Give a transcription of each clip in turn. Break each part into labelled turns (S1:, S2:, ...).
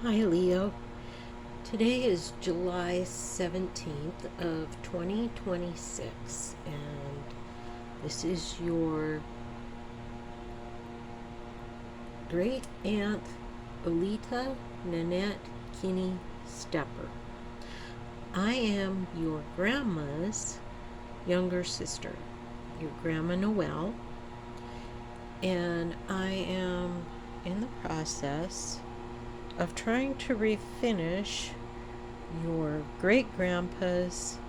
S1: Hi Leo. Today is July 17th of 2026 and this is your great aunt Alita Nanette Kinney Stepper. I am your grandma's younger sister, your grandma Noelle, and I am in the process of trying to refinish your great grandpa's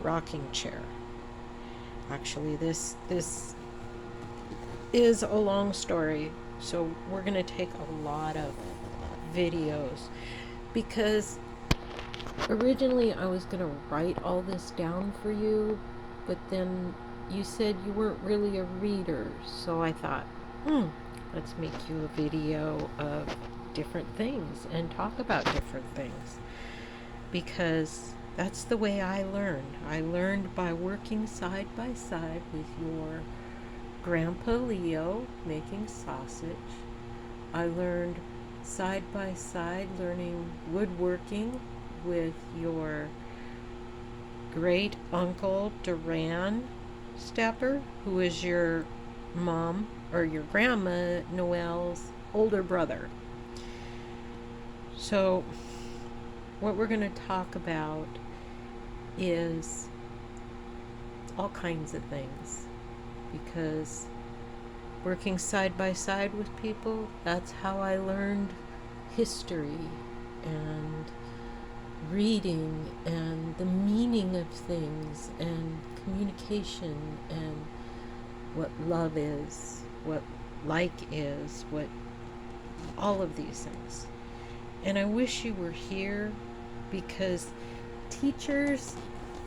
S1: rocking chair. Actually, this is a long story, so we're going to take a lot of videos because originally I was going to write all this down for you, but then you said you weren't really a reader, so I thought, let's make you a video of different things and talk about different things, because that's the way I learned. I learned by working side by side with your Grandpa Leo making sausage. I learned side by side learning woodworking with your great uncle Duran Stepper, who is your mom or your grandma Noelle's older brother. So what we're going to talk about is all kinds of things, because working side by side with people, that's how I learned history and reading and the meaning of things and communication and what love is, what like is, what all of these things. And I wish you were here, because teachers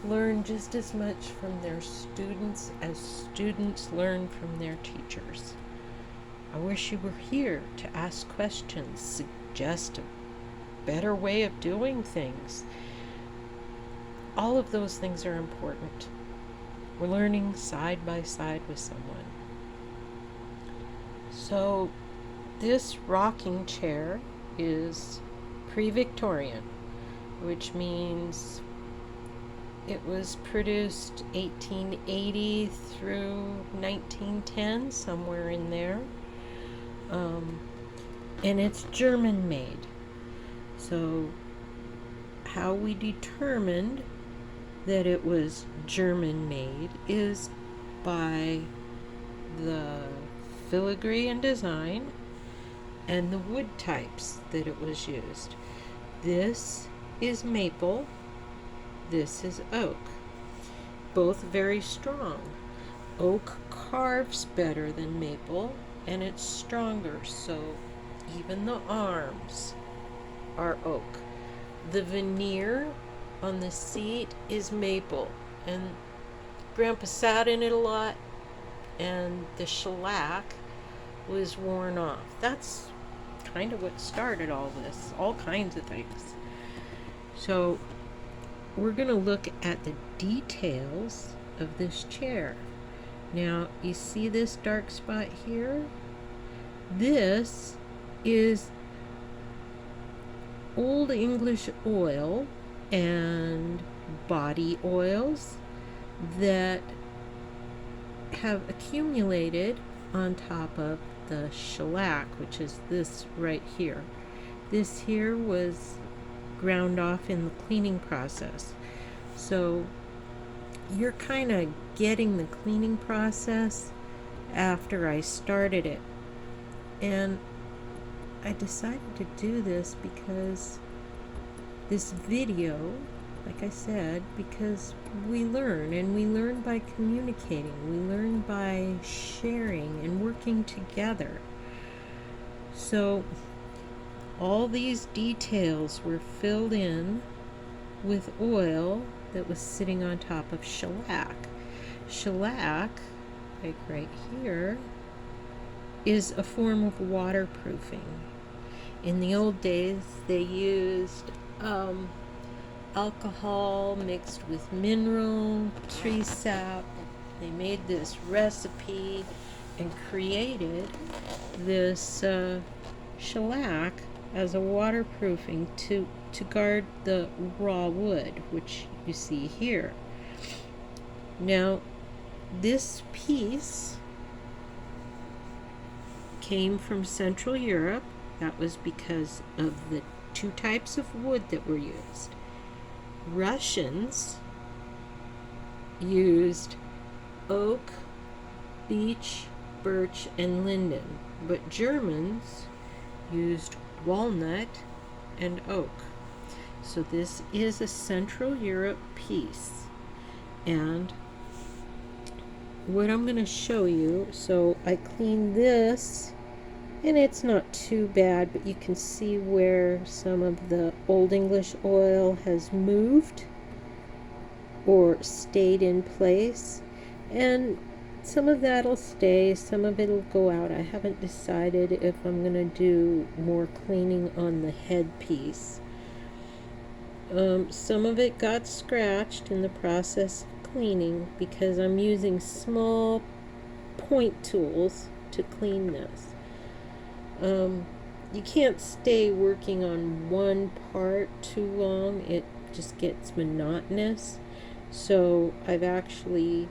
S1: learn just as much from their students as students learn from their teachers. I wish you were here to ask questions, suggest a better way of doing things. All of those things are important. We're learning side by side with someone. So this rocking chair is pre-Victorian, which means it was produced 1880 through 1910, somewhere in there. And it's German made. So how we determined that it was German made is by the filigree and design and the wood types that it was used. This is maple, this is oak. Both very strong. Oak carves better than maple, and it's stronger, so even the arms are oak. The veneer on the seat is maple, and Grandpa sat in it a lot, and the shellac was worn off. That's kind of what started all this, all kinds of things. So we're going to look at the details of this chair. Now, you see this dark spot here? This is Old English oil and body oils that have accumulated on top of the shellac, which is this right here. This here was ground off in the cleaning process. So you're kind of getting the cleaning process after I started it. And I decided to do this because this video, like I said, because we learn, and we learn by communicating, we learn by sharing and working together. So all these details were filled in with oil that was sitting on top of shellac. Shellac, like right here, is a form of waterproofing. In the old days, they used alcohol mixed with mineral tree sap. They made this recipe and created this shellac as a waterproofing to guard the raw wood, which you see here. Now, this piece came from Central Europe. That was because of the two types of wood that were used. Russians used oak, beech, birch, and linden, but Germans used walnut and oak. So this is a Central Europe piece. And what I'm going to show you, so I cleaned this, and it's not too bad, but you can see where some of the Old English oil has moved or stayed in place, and some of that'll stay, some of it'll go out. I haven't decided if I'm going to do more cleaning on the headpiece. Some of it got scratched in the process of cleaning because I'm using small point tools to clean this. You can't stay working on one part too long. It just gets monotonous. So I've actually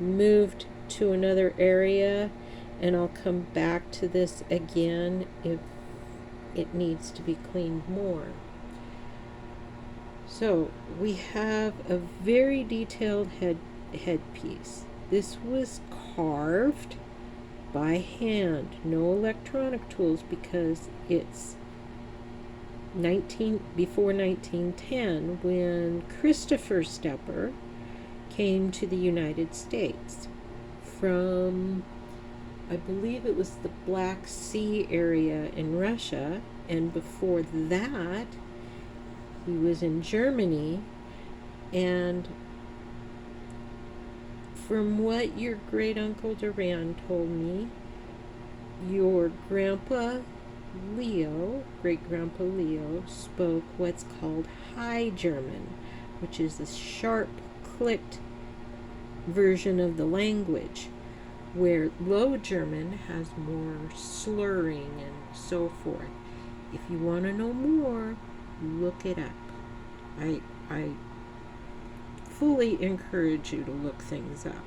S1: moved to another area, and I'll come back to this again if it needs to be cleaned more. So we have a very detailed headpiece. This was carved by hand, no electronic tools, because it's before 1910 when Christopher Stepper came to the United States from, I believe it was the Black Sea area in Russia, and before that he was in Germany. And from what your great uncle Duran told me, your grandpa Leo, great grandpa Leo, spoke what's called High German, which is a sharp clicked version of the language, where Low German has more slurring and so forth. If you want to know more, look it up. I fully encourage you to look things up.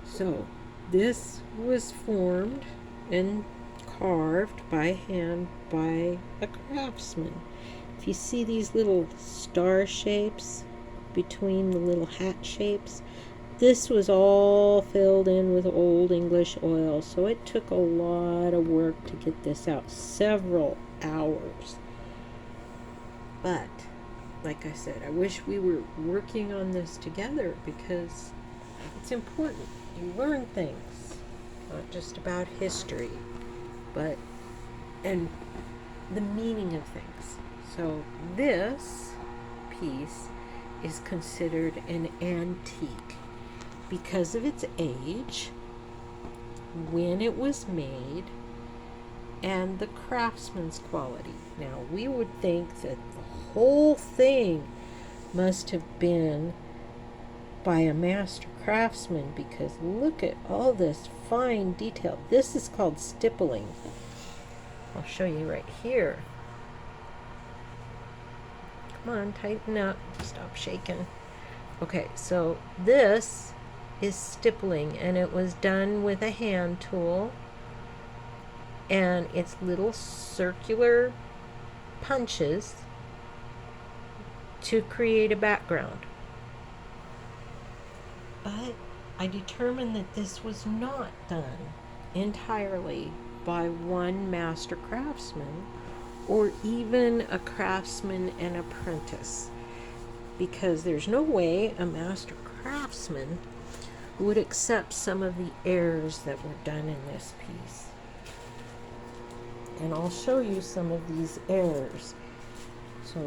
S1: So this was formed and carved by hand by a craftsman. If you see these little star shapes between the little hat shapes, this was all filled in with Old English oil, so it took a lot of work to get this out, several hours. But like I said, I wish we were working on this together, because it's important. You learn things, not just about history, but and the meaning of things. So this piece is considered an antique because of its age, when it was made, and the craftsman's quality. Now, we would think that the whole thing must have been by a master craftsman, because look at all this fine detail. This is called stippling. I'll show you right here. Come on, tighten up. Stop shaking. Okay, so this is stippling, and it was done with a hand tool, and it's little circular punches to create a background. But I determined that this was not done entirely by one master craftsman, or even a craftsman and apprentice, because there's no way a master craftsman would accept some of the errors that were done in this piece. And I'll show you some of these errors. So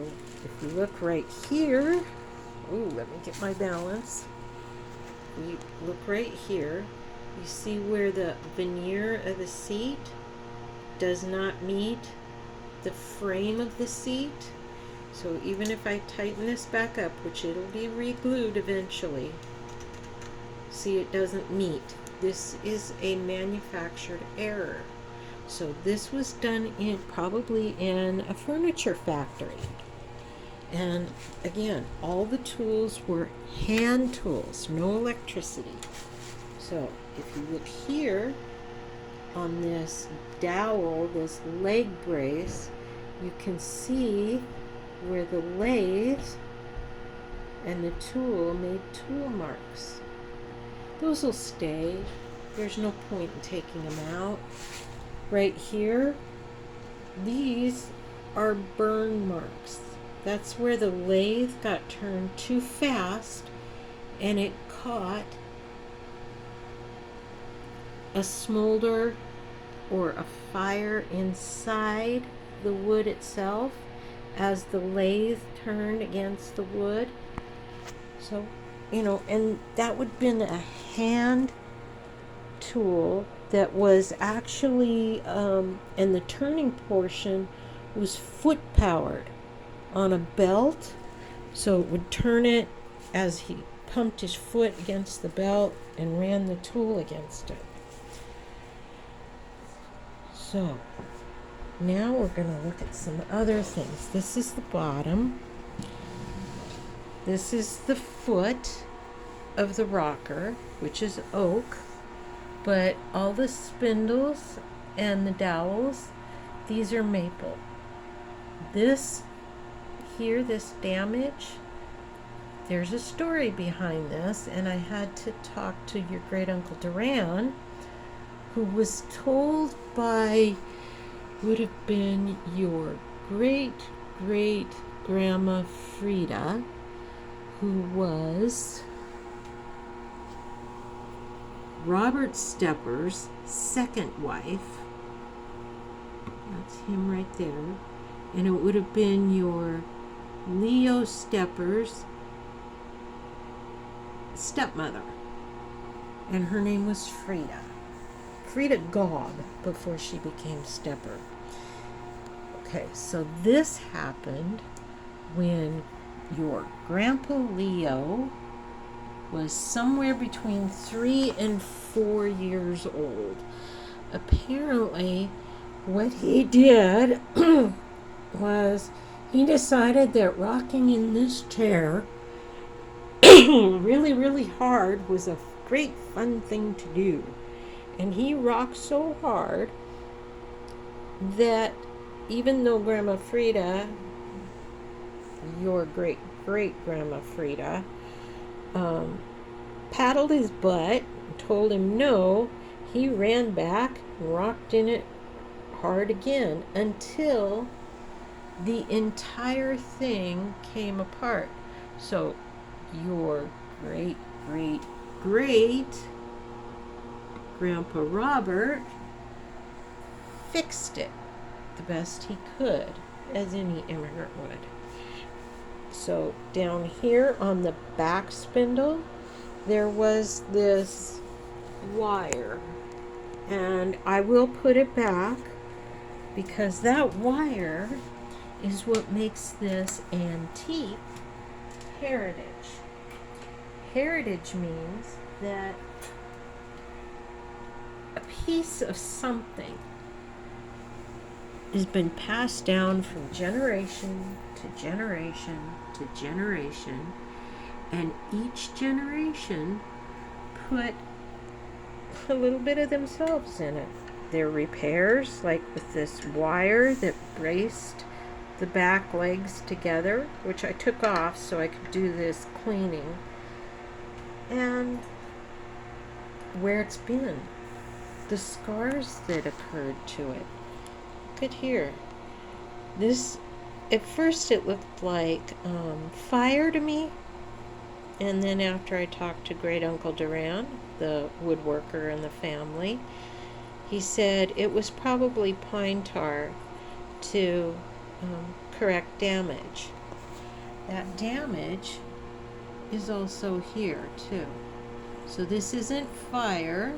S1: if you look right here, let me get my balance. You look right here, you see where the veneer of the seat does not meet the frame of the seat. So even if I tighten this back up, which it'll be re-glued eventually, see, it doesn't meet. This is a manufactured error. So this was done probably in a furniture factory. And again, all the tools were hand tools, no electricity. So if you look here on this dowel, this leg brace, you can see where the lathe and the tool made tool marks. Those will stay. There's no point in taking them out. Right here, these are burn marks. That's where the lathe got turned too fast and it caught a smolder or a fire inside the wood itself as the lathe turned against the wood. So, and that would have been a hand tool that was actually, and the turning portion was foot powered on a belt. So it would turn it as he pumped his foot against the belt and ran the tool against it. So now we're going to look at some other things. This is the bottom. This is the foot of the rocker, which is oak, but all the spindles and the dowels, these are maple. This here, this damage, there's a story behind this, and I had to talk to your great uncle Duran, who was told by, would have been your great grandma Frida, who was Robert Stepper's second wife. That's him right there. And it would have been your Leo Stepper's stepmother. And her name was Frida. Frida Gaub before she became Stepper. Okay, so this happened when your Grandpa Leo was somewhere between 3 and 4 years old. Apparently, what he did was he decided that rocking in this chair really hard was a great fun thing to do. And he rocked so hard that even though Grandma Frida, your great grandma Frida, paddled his butt and told him no, he ran back and rocked in it hard again until the entire thing came apart. So your great Grandpa Robert fixed it the best he could, as any immigrant would. So down here on the back spindle, there was this wire, and I will put it back because that wire is what makes this antique heritage. Heritage means that a piece of something has been passed down from generation to generation to generation, and each generation put a little bit of themselves in it. Their repairs, like with this wire that braced the back legs together, which I took off so I could do this cleaning, and where it's been, the scars that occurred to it. Look at here. This, at first it looked like fire to me, and then after I talked to Great Uncle Duran, the woodworker in the family, he said it was probably pine tar to correct damage. That damage is also here too. So this isn't fire,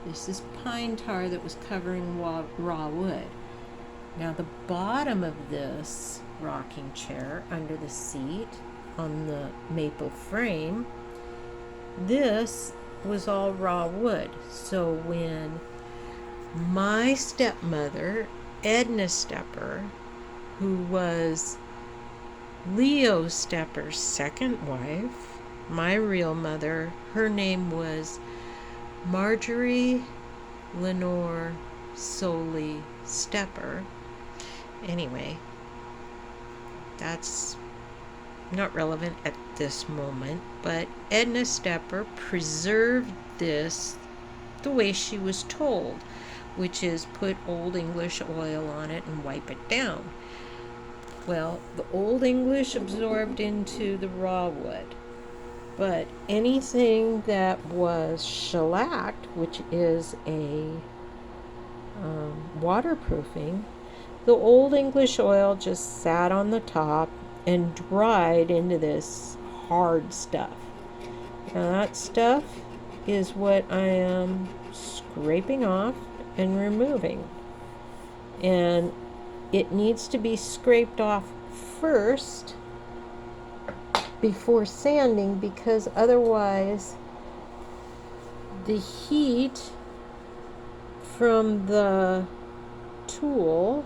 S1: this is pine tar that was covering raw wood. Now the bottom of this rocking chair under the seat on the maple frame, this was all raw wood. So when my stepmother, Edna Stepper, who was Leo Stepper's second wife, my real mother, her name was Marjorie Lenore Soley Stepper. Anyway, that's not relevant at this moment, but Edna Stepper preserved this the way she was told, which is put Old English oil on it and wipe it down. Well, the Old English absorbed into the raw wood, but anything that was shellacked, which is a waterproofing, the Old English oil just sat on the top and dried into this hard stuff. Now that stuff is what I am scraping off and removing. And it needs to be scraped off first before sanding, because otherwise the heat from the tool,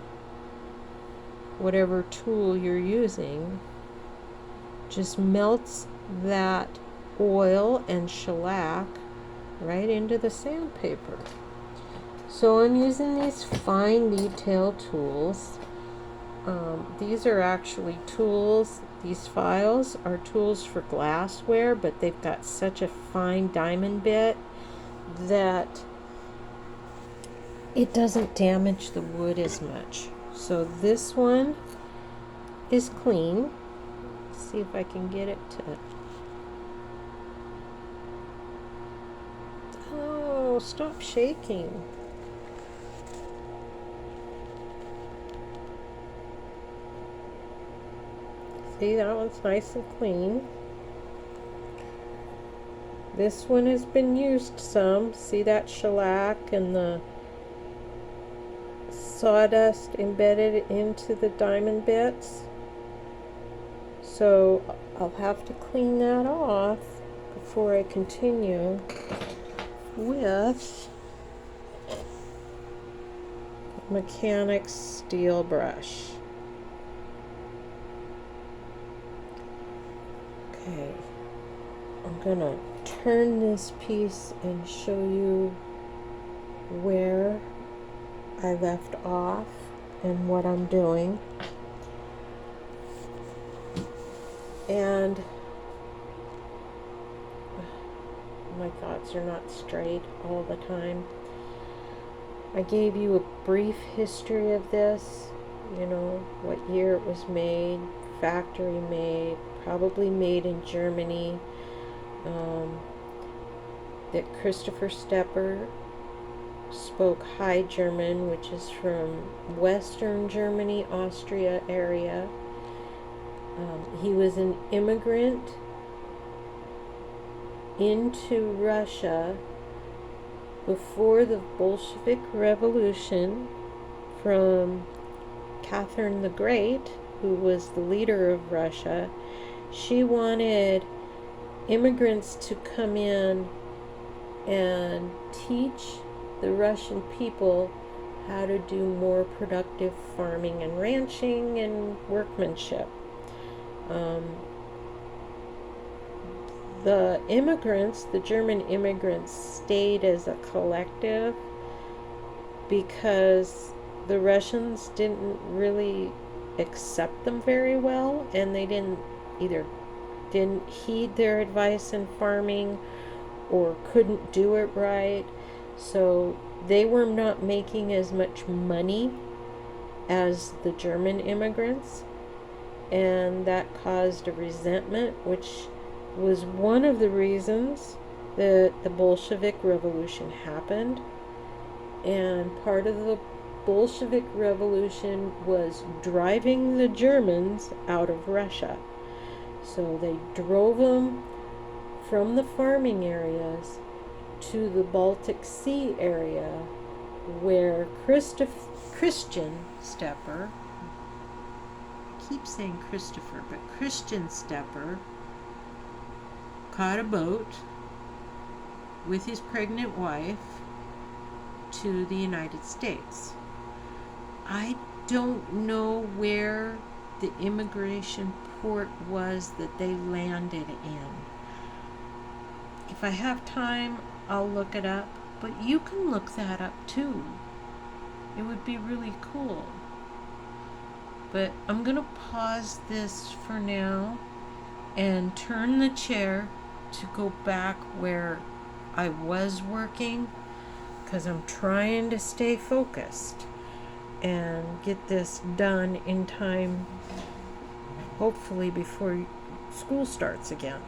S1: whatever tool you're using, just melts that oil and shellac right into the sandpaper. So I'm using these fine detail tools. These are actually tools. These files are tools for glassware, but they've got such a fine diamond bit that it doesn't damage the wood as much. So this one is clean. Let's see if I can get it to... Oh, stop shaking. See, that one's nice and clean. This one has been used some. See that shellac and the sawdust embedded into the diamond bits? So I'll have to clean that off before I continue with mechanic's steel brush. Okay, I'm gonna turn this piece and show you where I left off and what I'm doing. And my thoughts are not straight all the time. I gave you a brief history of this, you know, what year it was made, factory made, probably made in Germany, that Christopher Stepper spoke High German, which is from Western Germany, Austria area. He was an immigrant into Russia before the Bolshevik Revolution from Catherine the Great, who was the leader of Russia. She wanted immigrants to come in and teach the Russian people how to do more productive farming and ranching and workmanship. The immigrants, the German immigrants, stayed as a collective because the Russians didn't really accept them very well, and they didn't heed their advice in farming or couldn't do it right. So they were not making as much money as the German immigrants, and that caused a resentment, which was one of the reasons that the Bolshevik Revolution happened. And part of the Bolshevik Revolution was driving the Germans out of Russia. So they drove them from the farming areas to the Baltic Sea area, where Christian Stepper, I keep saying Christopher, but Christian Stepper caught a boat with his pregnant wife to the United States. I don't know where the immigration port was that they landed in. If I have time, I'll look it up, but you can look that up too. It would be really cool. But I'm going to pause this for now and turn the chair to go back where I was working, because I'm trying to stay focused and get this done in time, hopefully before school starts again.